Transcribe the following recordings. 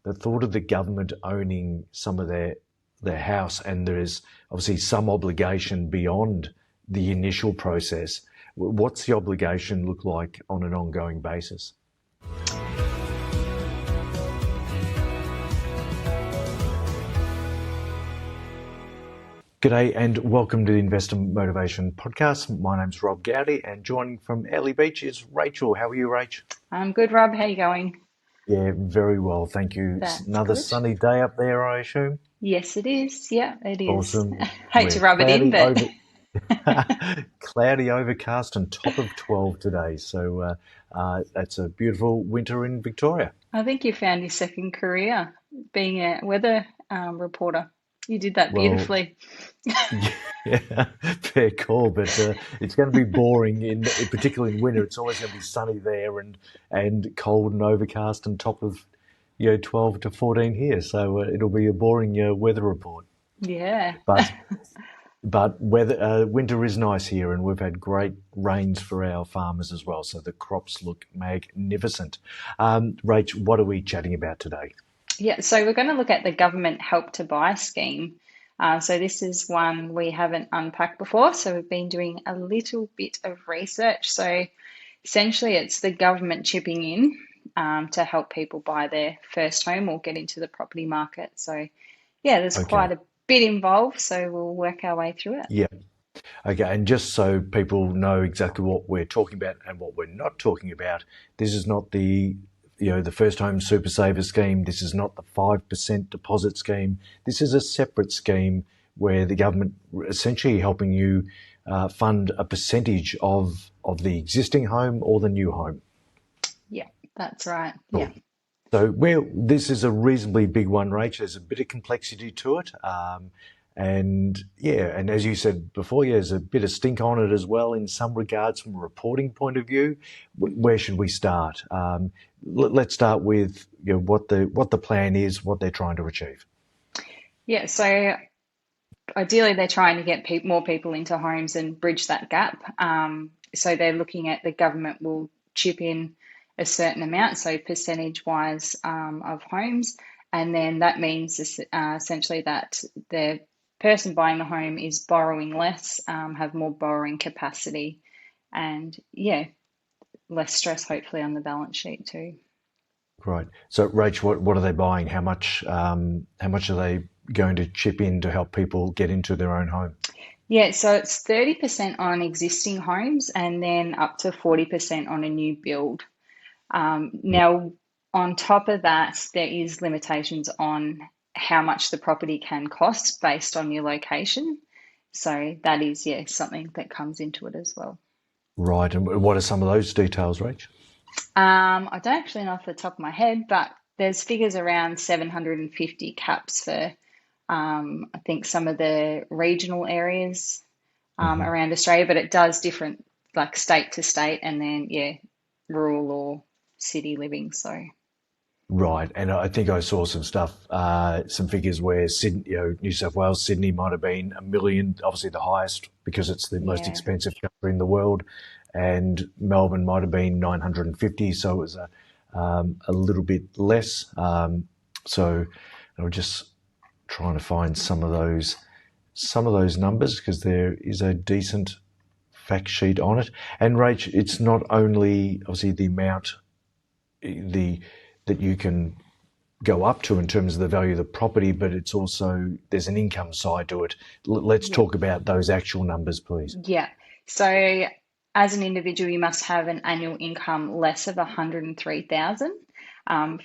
the thought of the government owning some of their house, and there is obviously some obligation beyond the initial process. What's the obligation look like on an ongoing basis? G'day and welcome to the Investor Motivation Podcast. My name's Rob Goudie, and joining from Early Beach is Rachel. How are you, Rach? I'm good, Rob. How are you going? Yeah, very well, thank you. That's Another good. sunny day up there, I assume? Yes, it is. Yeah, it is. Awesome. Hate to rub it in, but cloudy, overcast, and top of 12 today. So that's a beautiful winter in Victoria. I think you found your second career being a weather reporter. You did that Well, beautifully. yeah, fair call, but it's going to be boring, particularly in winter. It's always going to be sunny there and cold and overcast and top of 12 to 14 here. So it'll be a boring weather report. Yeah. But winter is nice here, and we've had great rains for our farmers as well. So the crops look magnificent. Rach, what are we chatting about today? Yeah, so we're going to look at the government help to buy scheme. So this is one we haven't unpacked before. So we've been doing a little bit of research. So essentially it's the government chipping in to help people buy their first home or get into the property market. So yeah, there's quite a bit involved. So we'll work our way through it. Yeah. Okay, and just so people know exactly what we're talking about and what we're not talking about, this is not the first home super saver scheme. This is not the 5% deposit scheme. This is a separate scheme where the government essentially helping you fund a percentage of the existing home or the new home. Yeah, that's right. Cool. Yeah. So this is a reasonably big one, Rach. There's a bit of complexity to it. And as you said before, there's a bit of stink on it as well in some regards from a reporting point of view. Where should we start? Let's start with what the plan is, what they're trying to achieve. Yeah, so ideally they're trying to get more people into homes and bridge that gap. So they're looking at the government will chip in a certain amount, so percentage-wise of homes, and then that means essentially that the person buying the home is borrowing less, have more borrowing capacity, and less stress hopefully on the balance sheet too. Right. So, Rach, what are they buying? How much are they going to chip in to help people get into their own home? Yeah, so it's 30% on existing homes and then up to 40% on a new build. Now, on top of that, there is limitations on how much the property can cost based on your location. So that is, something that comes into it as well. Right. And what are some of those details, Rach? I don't actually know off the top of my head, but there's figures around 750 caps for, I think, some of the regional areas around Australia, but it does different, like state to state, and then, rural or city living. So. Right, and I think I saw some stuff, some figures where Sydney, New South Wales, Sydney might have been $1 million, obviously the highest because it's the most expensive country in the world, and Melbourne might have been 950, so it was a little bit less. So I'm just trying to find some of those numbers because there is a decent fact sheet on it. And Rach, it's not only obviously the amount that you can go up to in terms of the value of the property, but it's also, there's an income side to it. Let's talk about those actual numbers, please. Yeah. So as an individual, you must have an annual income less of 103,000.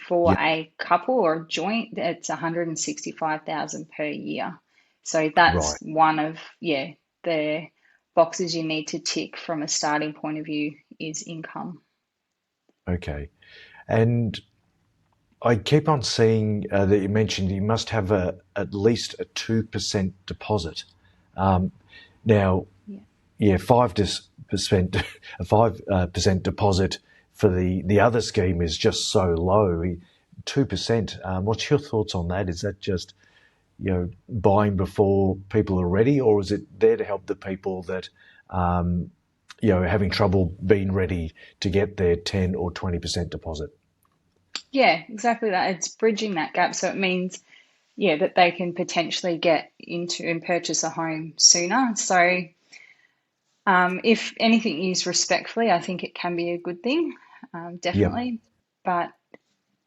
For a couple or a joint, it's 165,000 per year. So that's one of, the boxes you need to tick from a starting point of view is income. Okay. And I keep on seeing that you mentioned you must have at least a 2% deposit. Now, 5% deposit for the other scheme is just so low. 2%. What's your thoughts on that? Is that just buying before people are ready, or is it there to help the people that having trouble being ready to get their 10 or 20% deposit? Yeah, exactly that. It's bridging that gap. So it means, yeah, that they can potentially get into and purchase a home sooner. So if anything used respectfully, I think it can be a good thing, Yep. definitely. But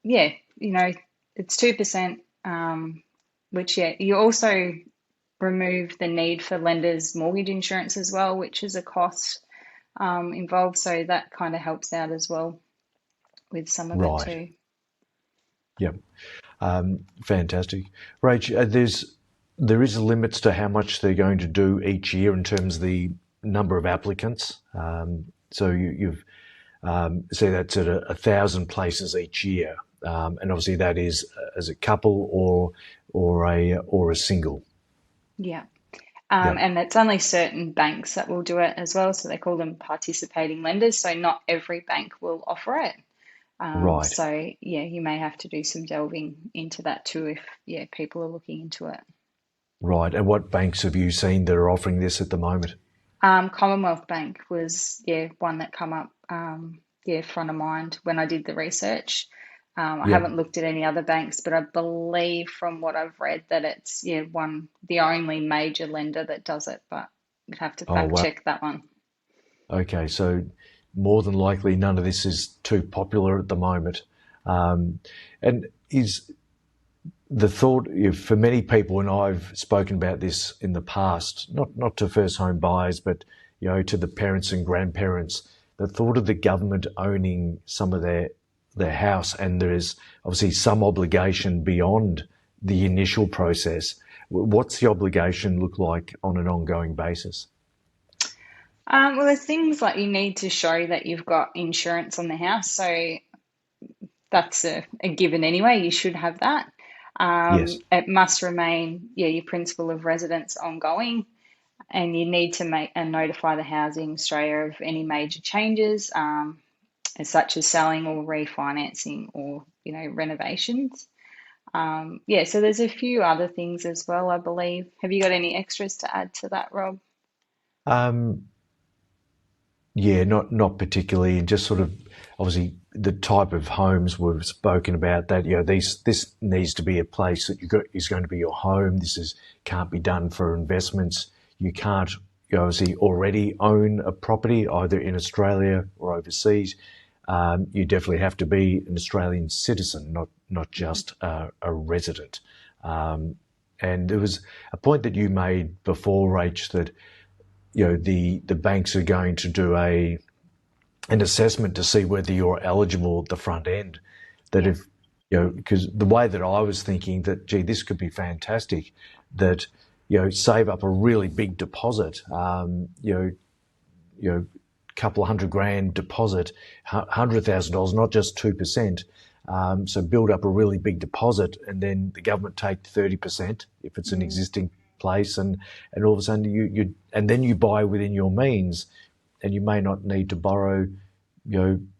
yeah, it's 2%, which, yeah, you also remove the need for lenders' mortgage insurance as well, which is a cost involved. So that kind of helps out as well with some of it Right. too. Yep. Fantastic. Rach, there is limits to how much they're going to do each year in terms of the number of applicants. So you've so that's at 1,000 places each year, and obviously that is as a couple or a single. Yeah. Yep. And it's only certain banks that will do it as well. So they call them participating lenders. So not every bank will offer it. Right. So yeah, you may have to do some delving into that too if yeah people are looking into it. Right. And what banks have you seen that are offering this at the moment? Commonwealth Bank was yeah one that come up yeah front of mind when I did the research. I Yep. haven't looked at any other banks, but I believe from what I've read that it's yeah the only major lender that does it. But you'd have to Oh, fact wow. check that one. Okay. So more than likely, none of this is too popular at the moment. And is the thought for many people, and I've spoken about this in the past, not to first home buyers, but to the parents and grandparents, the thought of the government owning some of their house, and there is obviously some obligation beyond the initial process. What's the obligation look like on an ongoing basis? Well, there's things like you need to show that you've got insurance on the house, so that's a given anyway. You should have that. Yes. It must remain, yeah, your principle of residence ongoing, and you need to make and notify the Housing Australia of any major changes, such as selling or refinancing or renovations. Yeah, so there's a few other things as well, I believe. Have you got any extras to add to that, Rob? Um, Yeah, not particularly, and just sort of obviously the type of homes we've spoken about. That this needs to be a place that is going to be your home. This is can't be done for investments. You can't obviously already own a property either in Australia or overseas. You definitely have to be an Australian citizen, not just a resident. And there was a point that you made before, Rach, that the banks are going to do an assessment to see whether you're eligible at the front end. That Yeah. if because the way that I was thinking that gee, this could be fantastic, that save up a really big deposit, couple of $100,000 deposit, $100,000, not just 2%. So build up a really big deposit, and then the government take 30% if it's an Mm. existing place, and all of a sudden and then you buy within your means, and you may not need to borrow,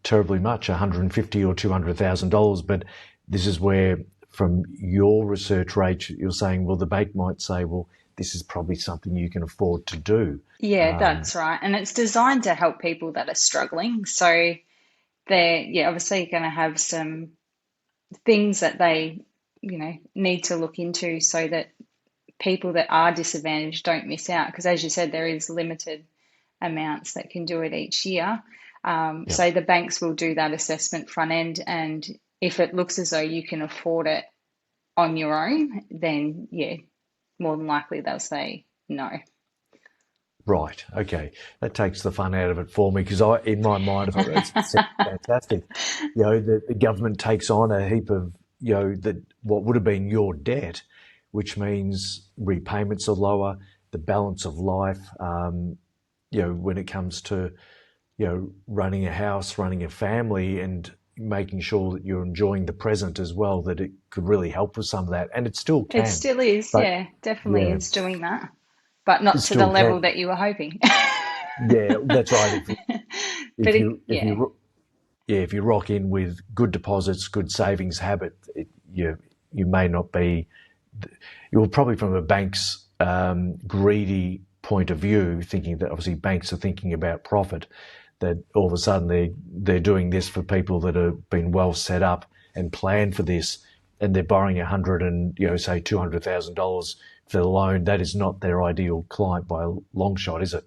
terribly much, 150 or $200,000. But this is where, from your research rate, you're saying, well, the bank might say, well, this is probably something you can afford to do. Yeah, that's right. And it's designed to help people that are struggling. So they're, yeah, obviously going to have some things that they, need to look into so that people that are disadvantaged don't miss out. Because as you said, there is limited amounts that can do it each year. Yep. So the banks will do that assessment front end. And if it looks as though you can afford it on your own, then yeah, more than likely they'll say no. Right. Okay. That takes the fun out of it for me because in my mind, I thought that sounds fantastic. The government takes on a heap of, that what would have been your debt, which means repayments are lower, the balance of life, when it comes to, running a house, running a family, and making sure that you're enjoying the present as well, that it could really help with some of that. And it still It can. still is, But yeah, definitely yeah, is doing that, but it not to the still level can. that you were hoping. Yeah, that's right. But If you if yeah, you yeah, if you rock in with good deposits, good savings habit, you may not be. You're probably from a bank's greedy point of view, thinking that obviously banks are thinking about profit. That all of a sudden they're doing this for people that have been well set up and plan for this, and they're borrowing say $200,000 for the loan, that is not their ideal client by a long shot, is it?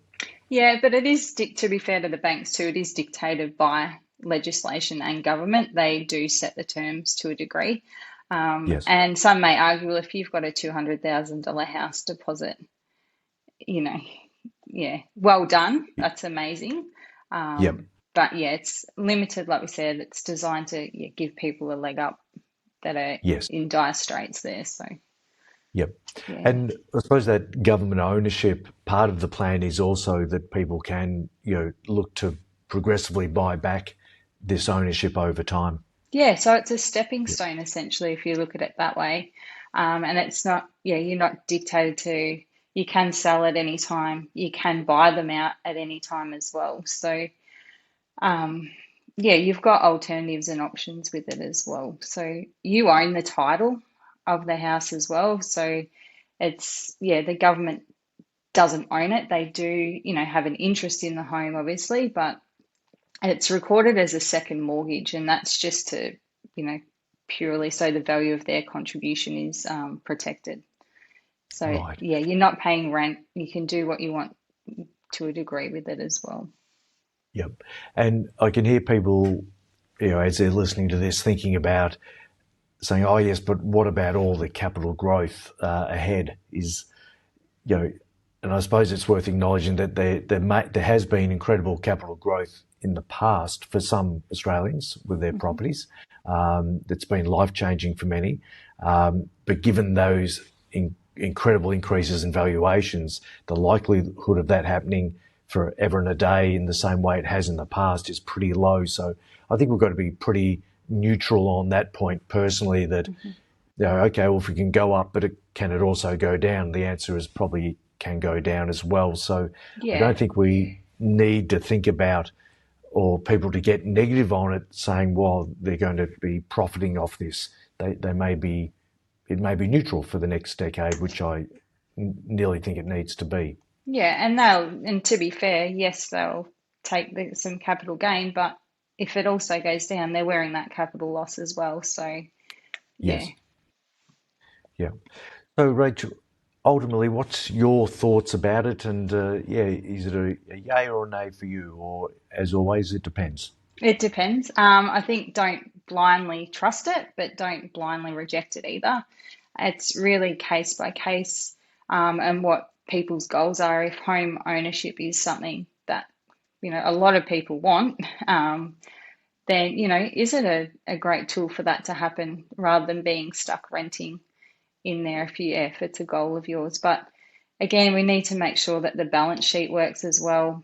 Yeah, but it is, to be fair to the banks too, it is dictated by legislation and government. They do set the terms to a degree. Yes. And some may argue, well, if you've got a $200,000 house deposit, you know, yeah, well done. That's amazing. Yep. But yeah, it's limited, like we said, it's designed to give people a leg up that are Yes. in dire straits there. So, Yep. yeah. And I suppose that government ownership, part of the plan is also that people can, look to progressively buy back this ownership over time. Yeah, so it's a stepping stone essentially, if you look at it that way. And it's not, you're not dictated to, you can sell at any time, you can buy them out at any time as well. So, you've got alternatives and options with it as well. So you own the title of the house as well. So it's, the government doesn't own it. They do, have an interest in the home, obviously, but it's recorded as a second mortgage, and that's just to, purely so the value of their contribution is protected. So, Right. you're not paying rent. You can do what you want to a degree with it as well. Yep. And I can hear people, as they're listening to this, thinking about saying, oh, yes, but what about all the capital growth ahead? And I suppose it's worth acknowledging that there has been incredible capital growth in the past for some Australians with their properties. That's been life-changing for many. But given those incredible increases in valuations, the likelihood of that happening forever and a day in the same way it has in the past is pretty low. So I think we've got to be pretty neutral on that point personally, that, okay, well, if we can go up, but can it also go down? The answer is probably can go down as well. So I don't think we need to think about, or people to get negative on it, saying, well, they're going to be profiting off this. It may be neutral for the next decade, which I nearly think it needs to be. Yeah, and to be fair, yes, they'll take some capital gain, but if it also goes down, they're wearing that capital loss as well. So, Yes. Yeah. So, Rachel, ultimately, what's your thoughts about it? And is it a yay or a nay for you? Or, as always, it depends? It depends. I think don't blindly trust it, but don't blindly reject it either. It's really case by case, and what people's goals are. If home ownership is something that, a lot of people want, then, is it a great tool for that to happen rather than being stuck renting in there if it's a goal of yours. But again, we need to make sure that the balance sheet works as well.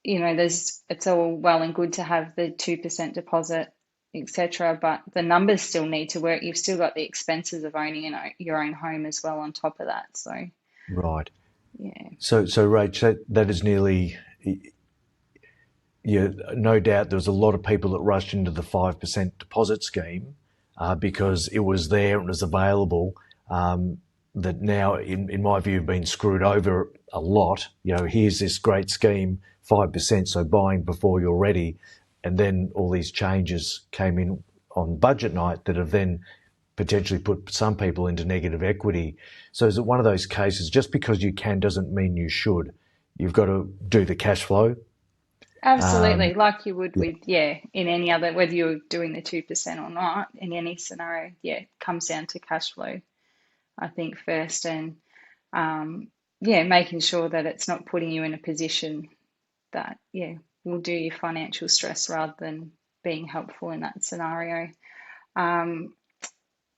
It's all well and good to have the 2% deposit, etc., but the numbers still need to work. You've still got the expenses of owning your own home as well on top of that. So, right. Yeah. So Rach, that is nearly, no doubt there was a lot of people that rushed into the 5% deposit scheme because it was there and it was available, that now, in my view, have been screwed over a lot. Here's this great scheme, 5%, so buying before you're ready. And then all these changes came in on budget night that have then potentially put some people into negative equity. So is it one of those cases, just because you can doesn't mean you should? You've got to do the cash flow. Absolutely, like you would with, in any other, whether you're doing the 2% or not, in any scenario, it comes down to cash flow, I think, first, and making sure that it's not putting you in a position that, will do you financial stress rather than being helpful in that scenario. And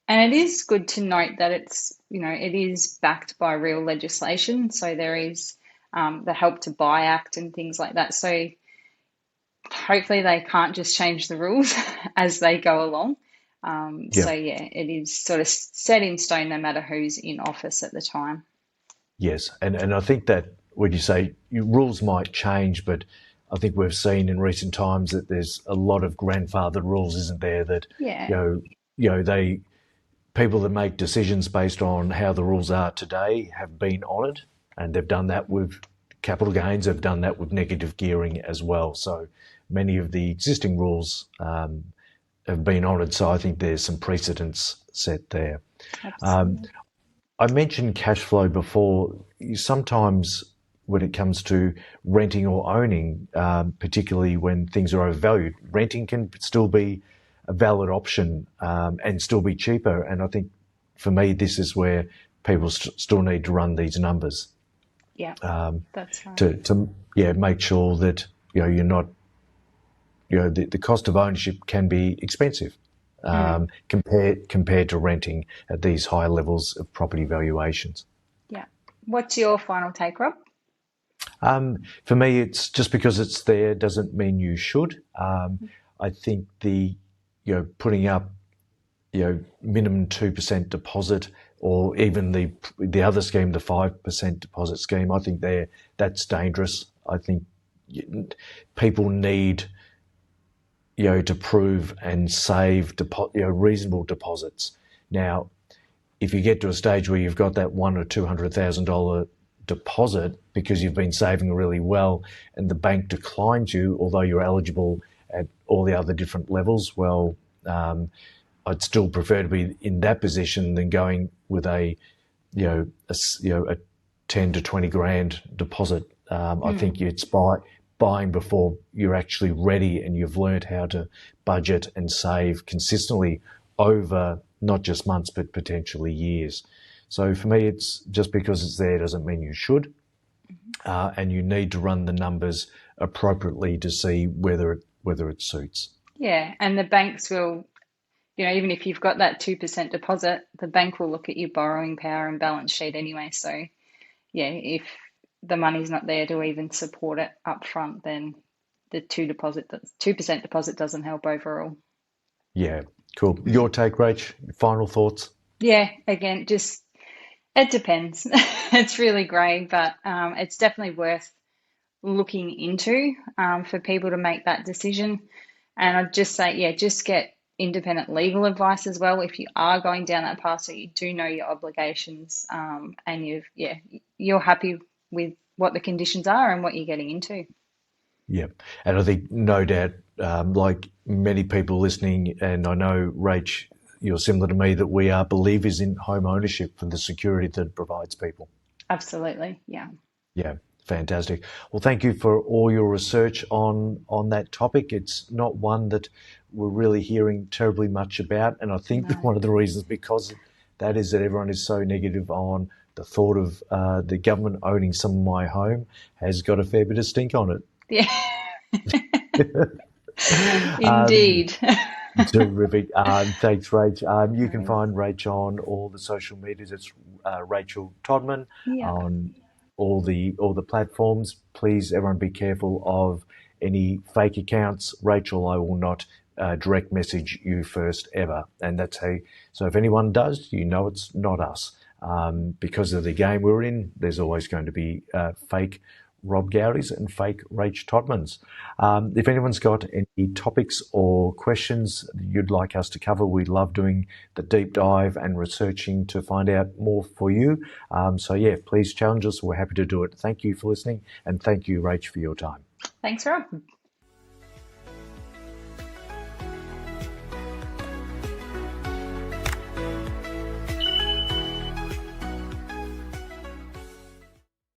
it is good to note that it's, it is backed by real legislation. So there is the Help to Buy Act and things like that. So hopefully they can't just change the rules as they go along. So it is sort of set in stone no matter who's in office at the time. Yes, and I think that when you say rules might change, but I think we've seen in recent times that there's a lot of grandfathered rules, isn't there? That people that make decisions based on how the rules are today have been honoured, and they've done that with capital gains. They've done that with negative gearing as well. So many of the existing rules have been honoured. So I think there's some precedents set there. Absolutely. I mentioned cash flow before. Sometimes when it comes to renting or owning, particularly when things are overvalued, renting can still be a valid option and still be cheaper. And I think for me, this is where people still need to run these numbers Yeah, that's right. to make sure that you're not the cost of ownership can be expensive compared to renting at these high levels of property valuations. Yeah. What's your final take, Rob? For me, it's just because it's there doesn't mean you should. I think putting up minimum 2% deposit, or even the other scheme, the 5% deposit scheme, I think that's dangerous. I think people need to prove and save reasonable deposits. Now, if you get to a stage where you've got that $100,000 or $200,000 deposit because you've been saving really well, and the bank declines you, although you're eligible at all the other different levels, well, I'd still prefer to be in that position than going with a 10 to 20 grand deposit. I think it's buying before you're actually ready and you've learned how to budget and save consistently over not just months but potentially years. So for me, it's just because it's there doesn't mean you should, and you need to run the numbers appropriately to see whether it suits. Yeah, and the banks will, even if you've got that 2% deposit, the bank will look at your borrowing power and balance sheet anyway. So, yeah, if the money's not there to even support it up front, then the 2% deposit doesn't help overall. Yeah, cool. Your take, Rach? Final thoughts? Yeah, again, just it depends. It's really grey, but it's definitely worth looking into for people to make that decision. And I'd just say, yeah, just get independent legal advice as well if you are going down that path, so you do know your obligations, and you're happy with what the conditions are and what you're getting into. Yeah, and I think no doubt, like many people listening, and I know, Rach, you're similar to me, that we are believers in home ownership for the security that it provides people. Absolutely, yeah. Yeah, fantastic. Well, thank you for all your research on that topic. It's not one that we're really hearing terribly much about, and I think that No. one of the reasons because that is that everyone is so negative on the thought of the government owning some of my home has got a fair bit of stink on it. Yeah, Um, indeed. Terrific. Thanks, Rach. You No can worries. find Rach on all the social medias. It's Rachael Todman Yeah, on all the platforms. Please, everyone, be careful of any fake accounts. Rachel, I will not direct message you first ever, and that's how. So if anyone does, it's not us. Because of the game we're in, there's always going to be fake Rob Gowdies and fake Rach Todmans. If anyone's got any topics or questions you'd like us to cover, we love doing the deep dive and researching to find out more for you. Please challenge us. We're happy to do it. Thank you for listening, and thank you, Rach, for your time. thanks, Rob.